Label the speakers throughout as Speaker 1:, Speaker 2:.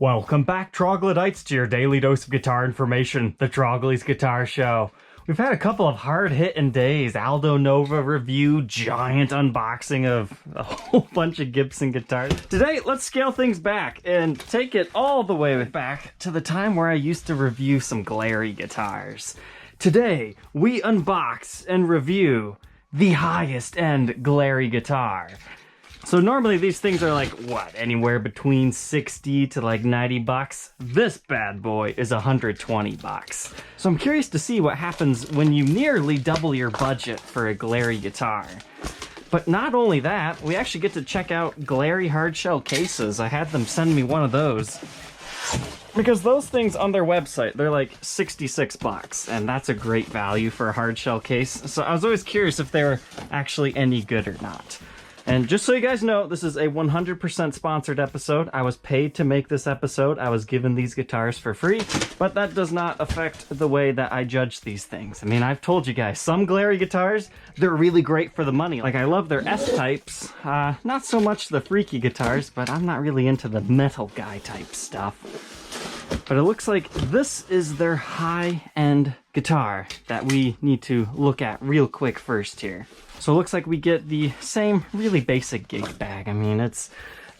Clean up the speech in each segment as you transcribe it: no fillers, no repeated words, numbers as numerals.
Speaker 1: Welcome back, troglodytes, to your daily dose of guitar information, the Trogly's Guitar Show. We've had a couple of hard-hitting days. Aldo Nova review, giant unboxing of a whole bunch of Gibson guitars. Today, let's scale things back and take it all the way back to the time where I used to review some Glarry guitars. Today, we unbox and review the highest-end Glarry guitar. So normally these things are like, what, anywhere between 60 to like 90 bucks? This bad boy is 120 bucks. So I'm curious to see what happens when you nearly double your budget for a Glarry guitar. But not only that, we actually get to check out Glarry Hardshell cases. I had them send me one of those. Because those things on their website, they're like 66 bucks, and that's a great value for a hardshell case. So I was always curious if they were actually any good or not. And just so you guys know, this is a 100% sponsored episode. I was paid to make this episode. I was given these guitars for free, but that does not affect the way that I judge these things. I mean, I've told you guys, some Glarry guitars, they're really great for the money. Like, I love their S-types, not so much the freaky guitars, but I'm not really into the metal guy type stuff. But it looks like this is their high-end guitar that we need to look at real quick first here. So it looks like we get the same really basic gig bag. I mean, it's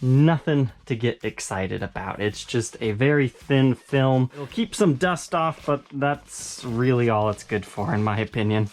Speaker 1: nothing to get excited about. It's just a very thin film. It'll keep some dust off, but that's really all it's good for, in my opinion.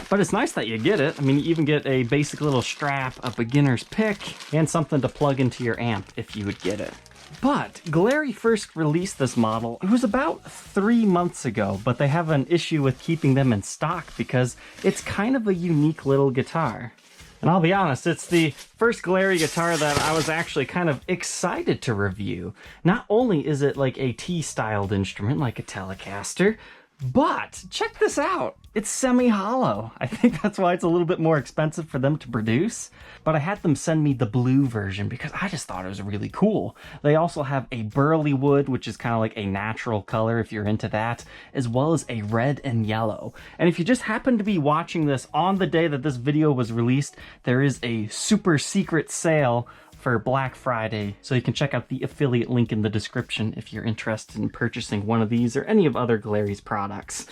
Speaker 1: But it's nice that you get it. I mean, you even get a basic little strap, a beginner's pick, and something to plug into your amp if you would get it. But Glarry first released this model, it was about 3 months ago, but they have an issue with keeping them in stock because it's kind of a unique little guitar. And I'll be honest, it's the first Glarry guitar that I was actually kind of excited to review. Not only is it like a T-styled instrument, like a Telecaster, but check this out, it's semi-hollow. I think that's why it's a little bit more expensive for them to produce. But I had them send me the blue version because I just thought it was really cool. They also have a burley wood, which is kind of like a natural color if you're into that, as well as a red and yellow. And if you just happen to be watching this on the day that this video was released, there is a super secret sale for Black Friday, so you can check out the affiliate link in the description if you're interested in purchasing one of these or any of other Glarry's products.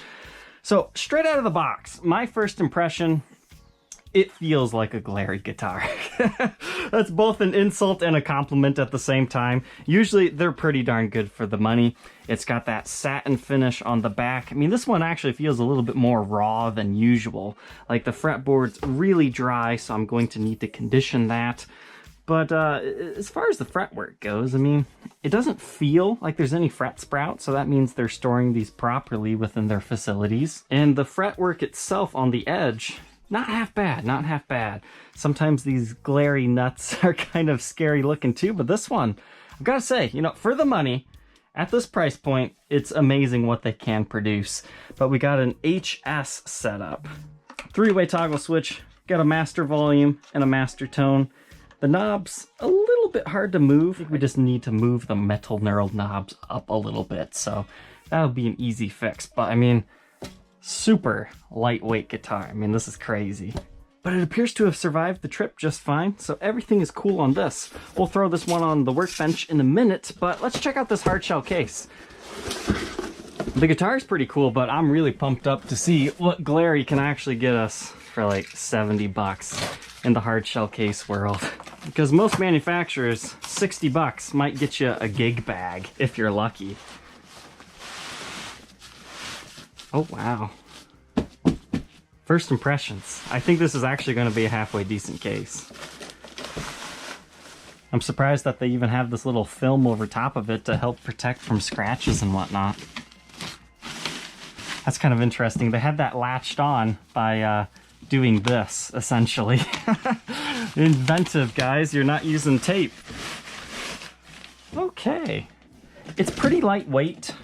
Speaker 1: So straight out of the box, my first impression, it feels like a Glarry guitar. That's both an insult and a compliment at the same time. Usually they're pretty darn good for the money. It's got that satin finish on the back. I mean, this one actually feels a little bit more raw than usual. Like, the fretboard's really dry, so I'm going to need to condition that. But as far as the fretwork goes, I mean, it doesn't feel like there's any fret sprout, so that means they're storing these properly within their facilities. And the fretwork itself on the edge, not half bad, not half bad. Sometimes these Glarry nuts are kind of scary looking too, but this one, I've got to say, you know, for the money, at this price point, it's amazing what they can produce. But we got an HS setup. 3-way toggle switch, got a master volume and a master tone. The knob's a little bit hard to move. I think we just need to move the metal knurled knobs up a little bit, so that'll be an easy fix. But I mean, super lightweight guitar. I mean, this is crazy. But it appears to have survived the trip just fine, so everything is cool on this. We'll throw this one on the workbench in a minute, but let's check out this hardshell case. The guitar is pretty cool, but I'm really pumped up to see what Glarry can actually get us for like 70 bucks in the hardshell case world. Because most manufacturers, 60 bucks might get you a gig bag if you're lucky. Oh, wow. First impressions. I think this is actually going to be a halfway decent case. I'm surprised that they even have this little film over top of it to help protect from scratches and whatnot. That's kind of interesting. They had that latched on by doing this, essentially. Inventive, guys. You're not using tape. Okay. It's pretty lightweight.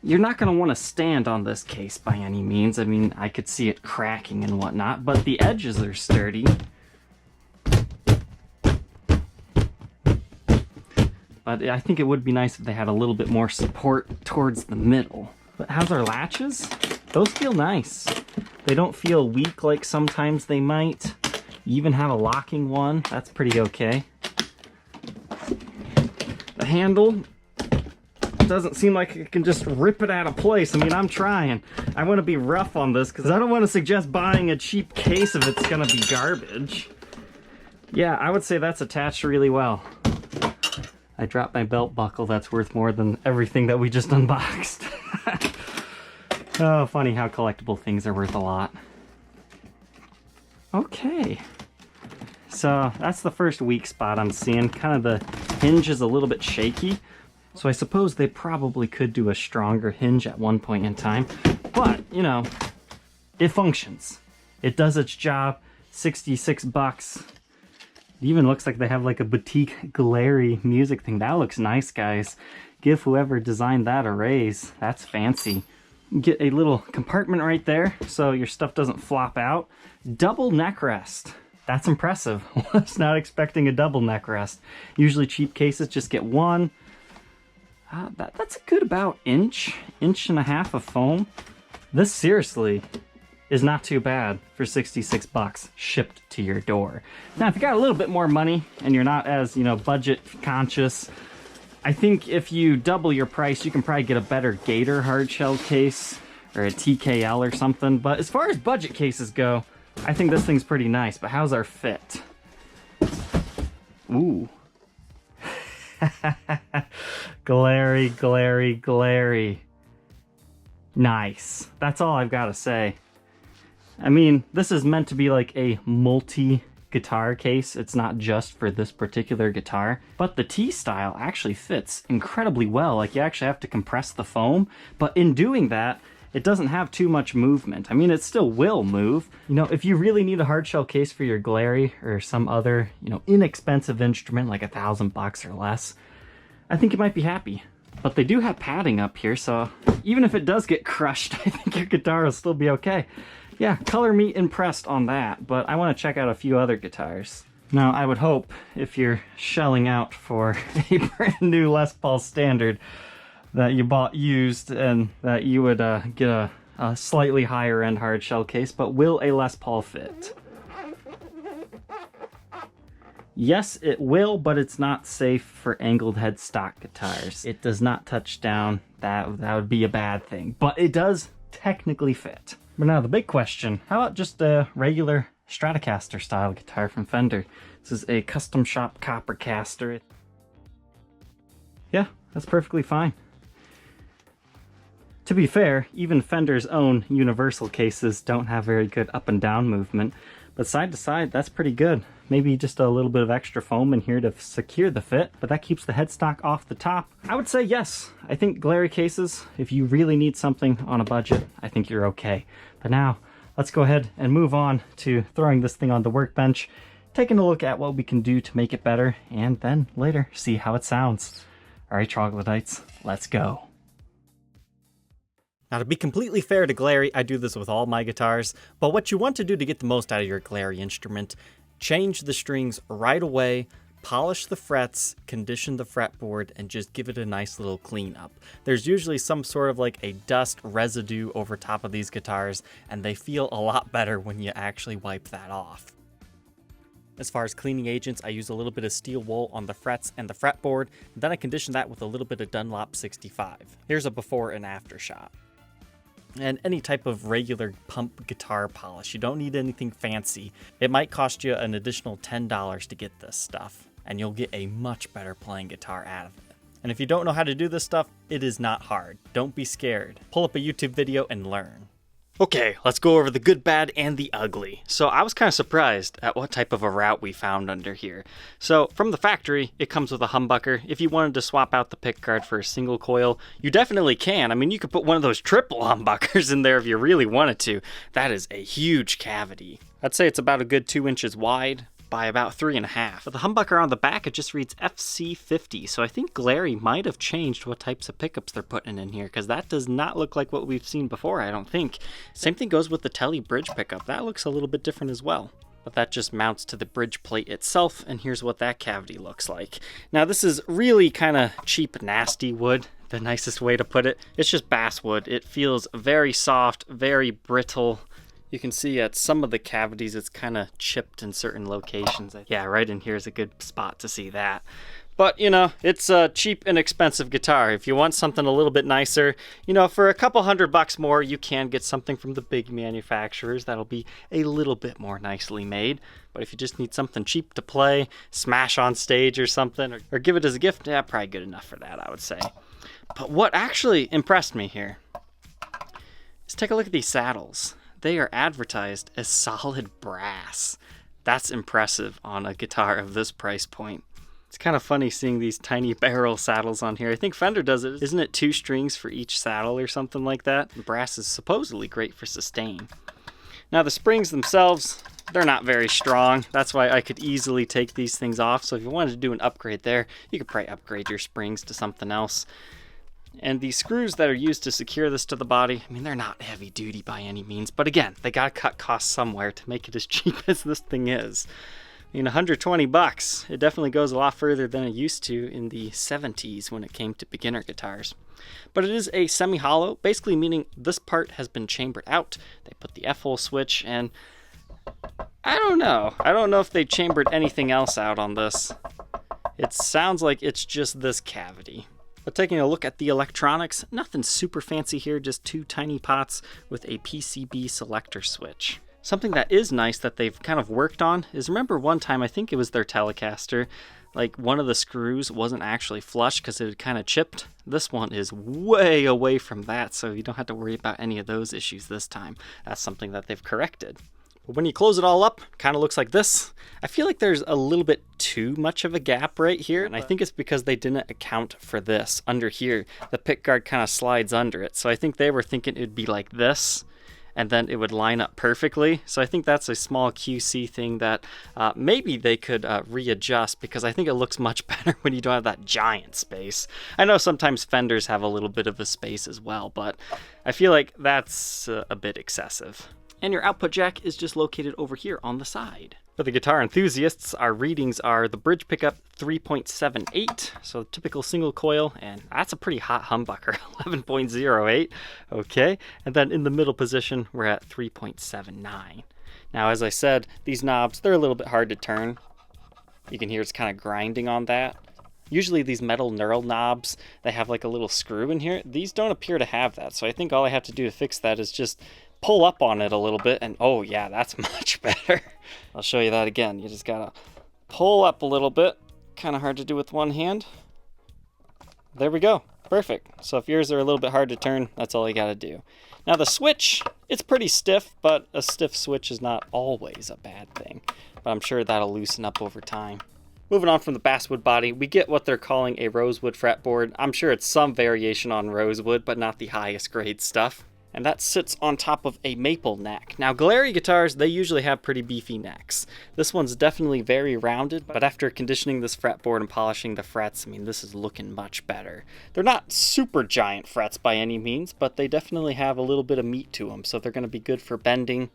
Speaker 1: You're not going to want to stand on this case by any means. I mean, I could see it cracking and whatnot, but the edges are sturdy. But I think it would be nice if they had a little bit more support towards the middle. But how's our latches? Those feel nice. They don't feel weak like sometimes they might. You even have a locking one. That's pretty okay. the handle doesn't seem like it can just rip it out of place. I mean, I'm trying. I want to be rough on this because I don't want to suggest buying a cheap case if it's going to be garbage. Yeah, I would say that's attached really well. I dropped my belt buckle. That's worth more than everything that we just unboxed. Oh, funny how collectible things are worth a lot. Okay. So that's the first weak spot I'm seeing. Kind of the hinge is a little bit shaky. So I suppose they probably could do a stronger hinge at one point in time. But, you know, it functions. It does its job. 66 bucks. It even looks like they have like a boutique Glarry music thing. That looks nice, guys. Give whoever designed that a raise. That's fancy. Get a little compartment right there so your stuff doesn't flop out. Double neck rest. That's impressive. Was not expecting a double neck rest. Usually cheap cases just get one. That's a good about inch and a half of foam. This seriously is not too bad for 66 bucks shipped to your door. Now, if you got a little bit more money and you're not as, you know, budget conscious, I think if you double your price, you can probably get a better Gator hardshell case or a TKL or something. But as far as budget cases go, I think this thing's pretty nice. But how's our fit? Ooh. Glarry, Glarry, Glarry. Nice. That's all I've got to say. I mean, this is meant to be like a multi-guitar case. It's not just for this particular guitar. But the T-Style actually fits incredibly well. Like, you actually have to compress the foam. But in doing that, it doesn't have too much movement. I mean, it still will move. You know, if you really need a hardshell case for your Glarry or some other, you know, inexpensive instrument like $1,000 or less, I think you might be happy. But they do have padding up here, so even if it does get crushed, I think your guitar will still be okay. Yeah, color me impressed on that, but I want to check out a few other guitars. Now, I would hope if you're shelling out for a brand new Les Paul Standard that you bought used and that you would get a slightly higher end hardshell case, but will a Les Paul fit? Yes, it will, but it's not safe for angled headstock guitars. It does not touch down. That would be a bad thing, but it does technically fit. But now the big question, how about just a regular Stratocaster style guitar from Fender? This is a custom shop Coppercaster. Yeah, that's perfectly fine. To be fair, even Fender's own universal cases don't have very good up and down movement, but side to side, that's pretty good. Maybe just a little bit of extra foam in here to secure the fit, but that keeps the headstock off the top. I would say yes. I think Glarry cases, if you really need something on a budget, I think you're okay. But now, let's go ahead and move on to throwing this thing on the workbench, taking a look at what we can do to make it better, and then later, see how it sounds. All right, troglodytes, let's go. Now, to be completely fair to Glarry, I do this with all my guitars, but what you want to do to get the most out of your Glarry instrument, change the strings right away, polish the frets, condition the fretboard, and just give it a nice little cleanup. There's usually some sort of like a dust residue over top of these guitars, and they feel a lot better when you actually wipe that off. As far as cleaning agents, I use a little bit of steel wool on the frets and the fretboard, and then I condition that with a little bit of Dunlop 65. Here's a before and after shot. And any type of regular pump guitar polish. You don't need anything fancy. It might cost you an additional $10 to get this stuff, and you'll get a much better playing guitar out of it. And if you don't know how to do this stuff, it is not hard. Don't be scared. Pull up a YouTube video and learn. Okay, let's go over the good, bad, and the ugly. So I was kind of surprised at what type of a route we found under here. So from the factory, it comes with a humbucker. If you wanted to swap out the pickguard for a single coil, you definitely can. I mean, you could put one of those triple humbuckers in there if you really wanted to. That is a huge cavity. I'd say it's about a good 2 inches wide by about 3.5. But the humbucker on the back, it just reads FC50, so I think Glarry might have changed what types of pickups they're putting in here, because that does not look like what we've seen before, I don't think. Same thing goes with the Tele bridge pickup. That looks a little bit different as well. But that just mounts to the bridge plate itself, and here's what that cavity looks like. Now this is really kind of cheap, nasty wood, the nicest way to put it. It's just basswood. It feels very soft, very brittle. You can see at some of the cavities it's kind of chipped in certain locations. Yeah, right in here is a good spot to see that.
Speaker 2: But, you know, it's a cheap and expensive guitar. If you want something a little bit nicer, you know, for a couple $100 more, you can get something from the big manufacturers that'll be a little bit more nicely made. But if you just need something cheap to play, smash on stage or something, or give it as a gift, yeah, probably good enough for that, I would say. But what actually impressed me here is take a look at these saddles. They are advertised as solid brass. That's impressive on a guitar of this price point. It's kind of funny seeing these tiny barrel saddles on here. I think Fender does it. Isn't it 2 strings for each saddle or something like that? And brass is supposedly great for sustain. Now the springs themselves, they're not very strong. That's why I could easily take these things off. So if you wanted to do an upgrade there, you could probably upgrade your springs to something else. And the screws that are used to secure this to the body, I mean, they're not heavy duty by any means. But again, they gotta cut costs somewhere to make it as cheap as this thing is. I mean, $120, it definitely goes a lot further than it used to in the 70s when it came to beginner guitars. But it is a semi-hollow, basically meaning this part has been chambered out. They put the F-hole switch, and I don't know. I don't know if they chambered anything else out on this. It sounds like it's just this cavity. But taking a look at the electronics, nothing super fancy here, just 2 tiny pots with a PCB selector switch. Something that is nice that they've kind of worked on is, remember one time, I think it was their Telecaster, like one of the screws wasn't actually flush because it had kind of chipped. This one is way away from that, so you don't have to worry about any of those issues this time. That's something that they've corrected. But when you close it all up, it kind of looks like this. I feel like there's a little bit too much of a gap right here, and I think it's because they didn't account for this. Under here, the pickguard kind of slides under it, so I think they were thinking it'd be like this, and then it would line up perfectly. So I think that's a small QC thing that maybe they could readjust, because I think it looks much better when you don't have that giant space. I know sometimes Fenders have a little bit of a space as well, but I feel like that's a bit excessive. And your output jack is just located over here on the side. For the guitar enthusiasts, our readings are the bridge pickup 3.78, so typical single coil, and that's a pretty hot humbucker, 11.08, okay? And then in the middle position, we're at 3.79. Now, as I said, these knobs, they're a little bit hard to turn. You can hear it's kind of grinding on that. Usually these metal knurl knobs, they have like a little screw in here. These don't appear to have that, so I think all I have to do to fix that is just pull up on it a little bit, and oh yeah, that's much better. I'll show you that again. You just gotta pull up a little bit. Kind of hard to do with one hand. There we go. Perfect. So if yours are a little bit hard to turn, that's all you gotta do. Now the switch, it's pretty stiff, but a stiff switch is not always a bad thing. But I'm sure that'll loosen up over time. Moving on from the basswood body, we get what they're calling a rosewood fretboard. I'm sure it's some variation on rosewood, but not the highest grade stuff. And that sits on top of a maple neck. Now, Glarry guitars, they usually have pretty beefy necks. This one's definitely very rounded, but after conditioning this fretboard and polishing the frets, I mean, this is looking much better. They're not super giant frets by any means, but they definitely have a little bit of meat to them, so they're going to be good for bending,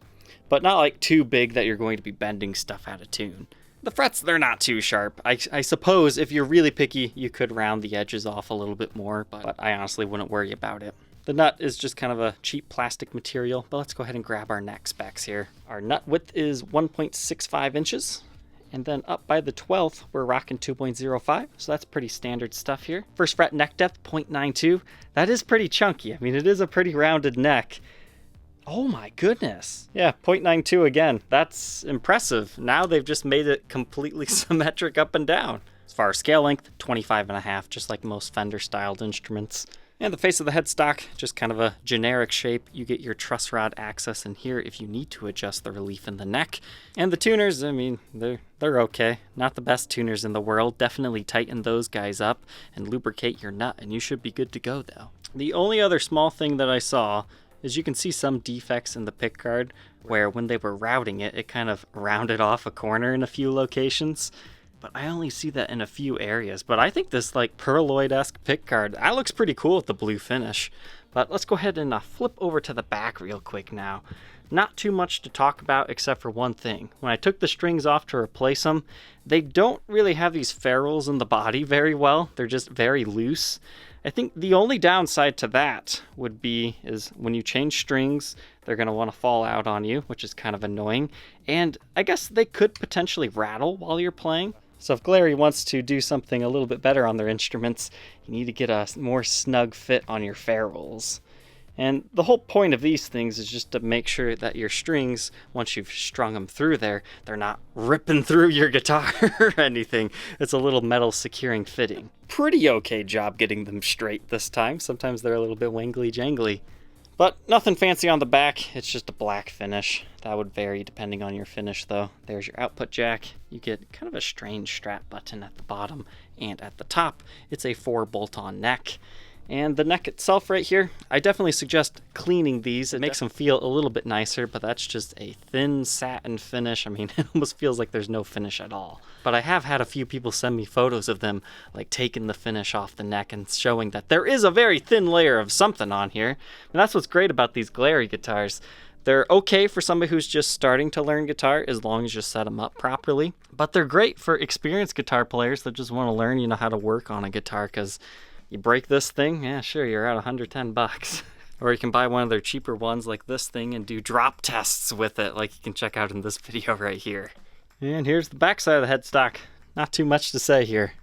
Speaker 2: but not like too big that you're going to be bending stuff out of tune. The frets, they're not too sharp. I suppose if you're really picky, you could round the edges off a little bit more, but I honestly wouldn't worry about it. The nut is just kind of a cheap plastic material, but let's go ahead and grab our neck specs here. Our nut width is 1.65 inches, and then up by the 12th, we're rocking 2.05, so that's pretty standard stuff here. First fret neck depth, 0.92. That is pretty chunky. I mean, it is a pretty rounded neck. Oh my goodness. Yeah, 0.92 again. That's impressive. Now they've just made it completely symmetric up and down. As far as scale length, 25.5, just like most Fender-styled instruments. And the face of the headstock, just kind of a generic shape. You get your truss rod access in here if you need to adjust the relief in the neck. And the tuners, I mean, they're okay. Not the best tuners in the world. Definitely tighten those guys up and lubricate your nut, and you should be good to go though. The only other small thing that I saw is you can see some defects in the pickguard where when they were routing it, it kind of rounded off a corner in a few locations. But I only see that in a few areas. But I think this like pearloid-esque pickguard, that looks pretty cool with the blue finish. But let's go ahead and flip over to the back real quick now. Not too much to talk about except for one thing. When I took the strings off to replace them, they don't really have these ferrules in the body very well. They're just very loose. I think the only downside to that would be is when you change strings, they're going to want to fall out on you, which is kind of annoying. And I guess they could potentially rattle while you're playing. So if Glarry wants to do something a little bit better on their instruments, you need to get a more snug fit on your ferrules. And the whole point of these things is just to make sure that your strings, once you've strung them through there, they're not ripping through your guitar or anything. It's a little metal securing fitting. Pretty okay job getting them straight this time. Sometimes they're a little bit wangly jangly. But nothing fancy on the back, it's just a black finish. That would vary depending on your finish though. There's your output jack. You get kind of a strange strap button at the bottom, and at the top, it's a 4 bolt-on neck. And the neck itself right here, I definitely suggest cleaning these. It makes them feel a little bit nicer, but that's just a thin satin finish. I mean, it almost feels like there's no finish at all. But I have had a few people send me photos of them like taking the finish off the neck and showing that there is a very thin layer of something on here. And that's what's great about these Glarry guitars. They're okay for somebody who's just starting to learn guitar as long as you set them up properly. But they're great for experienced guitar players that just want to learn, how to work on a guitar, because you break this thing, yeah, sure, you're out $110. Or you can buy one of their cheaper ones like this thing and do drop tests with it, like you can check out in this video right here. And here's the back side of the headstock. Not too much to say here.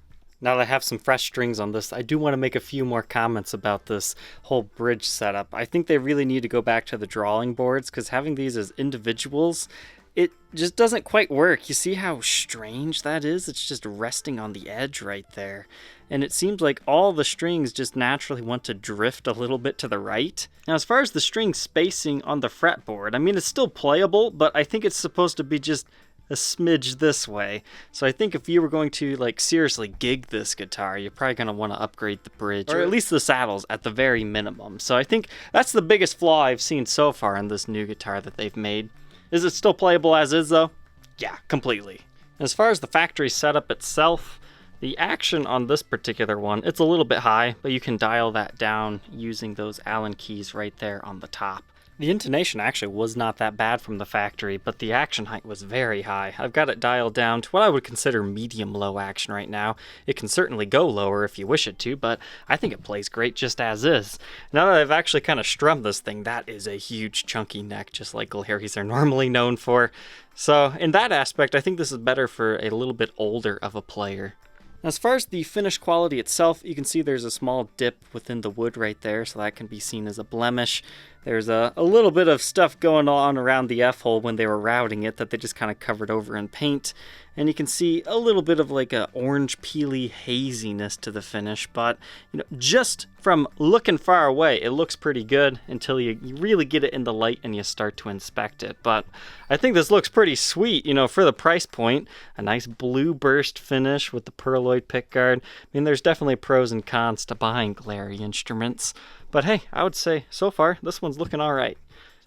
Speaker 2: Now that I have some fresh strings on this, I do want to make a few more comments about this whole bridge setup. I think they really need to go back to the drawing boards, because having these as individuals, it just doesn't quite work. You see how strange that is? It's just resting on the edge right there. And it seems like all the strings just naturally want to drift a little bit to the right. Now, as far as the string spacing on the fretboard, I mean, it's still playable, but I think it's supposed to be just a smidge this way. So I think if you were going to seriously gig this guitar, you're probably going to want to upgrade the bridge, or at least the saddles at the very minimum. So I think that's the biggest flaw I've seen so far in this new guitar that they've made. Is it still playable as is though? Yeah, completely. As far as the factory setup itself, the action on this particular one, it's a little bit high, but you can dial that down using those Allen keys right there on the top. The intonation actually was not that bad from the factory, but the action height was very high. I've got it dialed down to what I would consider medium-low action right now. It can certainly go lower if you wish it to, but I think it plays great just as is. Now that I've actually kind of strummed this thing, that is a huge chunky neck, just like Glarry's are normally known for. So in that aspect, I think this is better for a little bit older of a player. As far as the finish quality itself, you can see there's a small dip within the wood right there, so that can be seen as a blemish. There's a little bit of stuff going on around the F-hole when they were routing it that they just kind of covered over in paint. And you can see a little bit of a orange peely haziness to the finish, but just from looking far away, it looks pretty good until you really get it in the light and you start to inspect it. But I think this looks pretty sweet, for the price point. A nice blue burst finish with the pearloid pickguard. I mean, there's definitely pros and cons to buying Glarry instruments. But hey, I would say so far, this one's looking all right.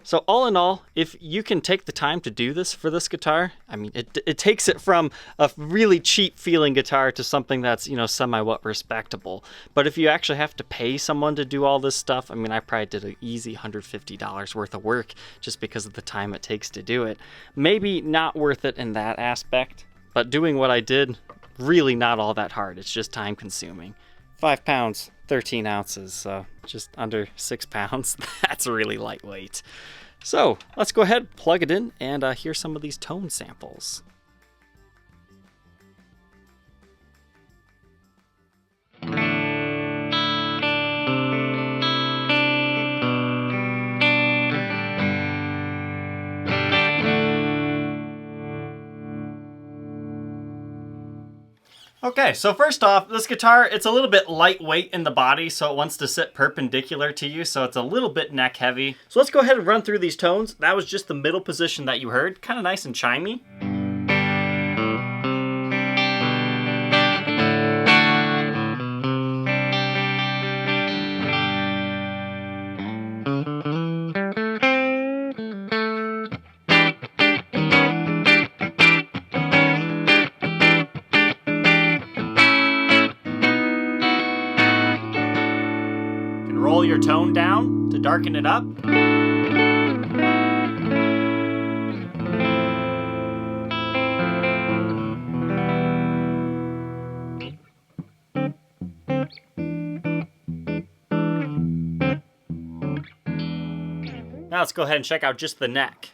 Speaker 2: So all in all, if you can take the time to do this for this guitar, I mean, it takes it from a really cheap feeling guitar to something that's, somewhat respectable. But if you actually have to pay someone to do all this stuff, I mean, I probably did an easy $150 worth of work just because of the time it takes to do it. Maybe not worth it in that aspect, but doing what I did, really not all that hard. It's just time consuming. 5 pounds, 13 ounces, so just under 6 pounds. That's really lightweight. So let's go ahead, plug it in, and hear some of these tone samples. Okay, so first off, this guitar, it's a little bit lightweight in the body, so it wants to sit perpendicular to you, so it's a little bit neck heavy. So let's go ahead and run through these tones. That was just the middle position that you heard, kind of nice and chimey. Roll your tone down to darken it up. Now let's go ahead and check out just the neck.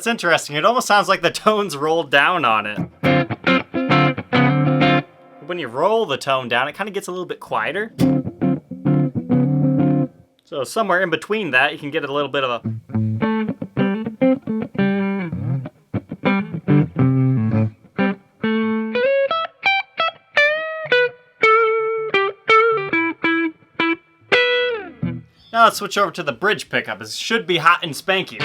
Speaker 2: That's interesting. It almost sounds like the tones rolled down on it. When you roll the tone down, it kind of gets a little bit quieter. So somewhere in between that, you can get a little bit of a... Now let's switch over to the bridge pickup. It should be hot and spanky.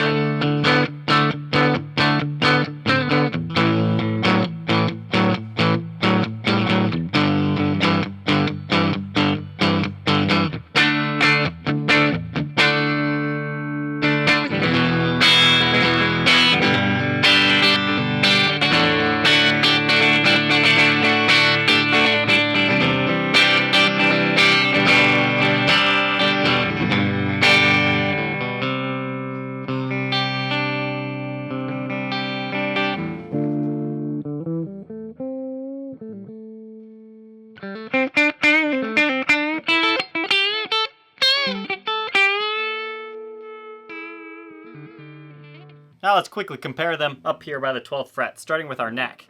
Speaker 2: Now let's quickly compare them up here by the 12th fret, starting with our neck.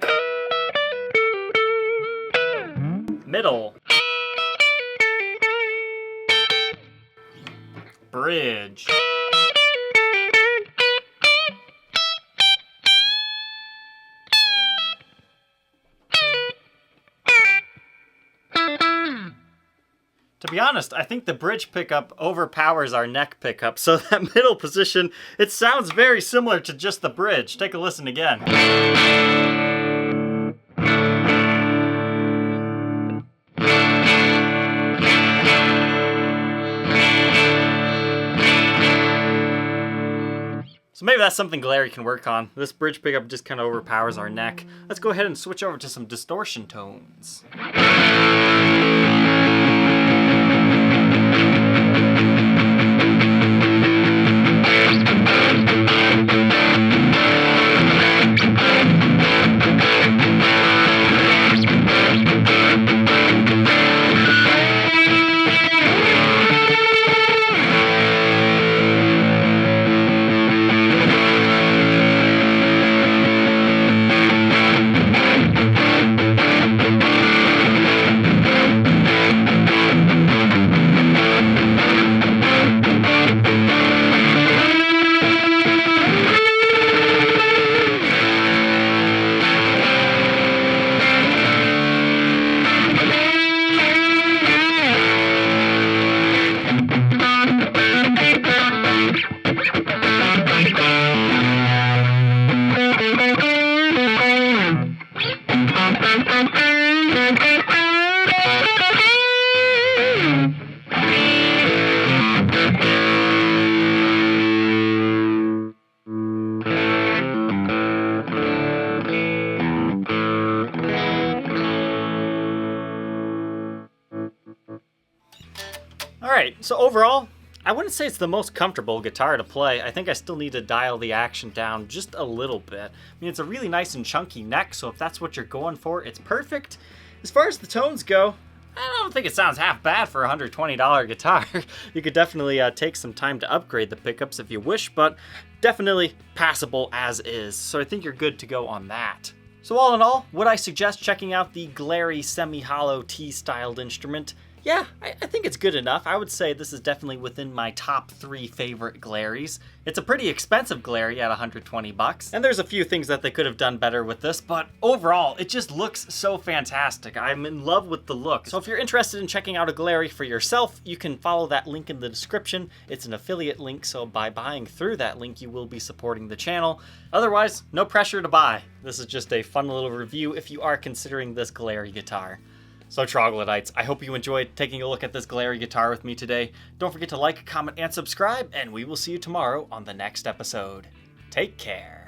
Speaker 2: Middle. Bridge. To be honest, I think the bridge pickup overpowers our neck pickup, so that middle position, it sounds very similar to just the bridge. Take a listen again. So maybe that's something Glarry can work on. This bridge pickup just kind of overpowers our neck. Let's go ahead and switch over to some distortion tones. Alright, so overall, I wouldn't say it's the most comfortable guitar to play. I think I still need to dial the action down just a little bit. I mean, it's a really nice and chunky neck, so if that's what you're going for, it's perfect. As far as the tones go, I don't think it sounds half bad for a $120 guitar. You could definitely take some time to upgrade the pickups if you wish, but definitely passable as is. So I think you're good to go on that. So all in all, would I suggest checking out the Glarry Semi Hollow T-Styled instrument? Yeah, I think it's good enough. I would say this is definitely within my top 3 favorite Glarrys. It's a pretty expensive Glarry at 120 bucks, and there's a few things that they could have done better with this, but overall, it just looks so fantastic. I'm in love with the look. So if you're interested in checking out a Glarry for yourself, you can follow that link in the description. It's an affiliate link, so by buying through that link, you will be supporting the channel. Otherwise, no pressure to buy. This is just a fun little review if you are considering this Glarry guitar. So troglodytes, I hope you enjoyed taking a look at this Glarry guitar with me today. Don't forget to like, comment, and subscribe, and we will see you tomorrow on the next episode. Take care.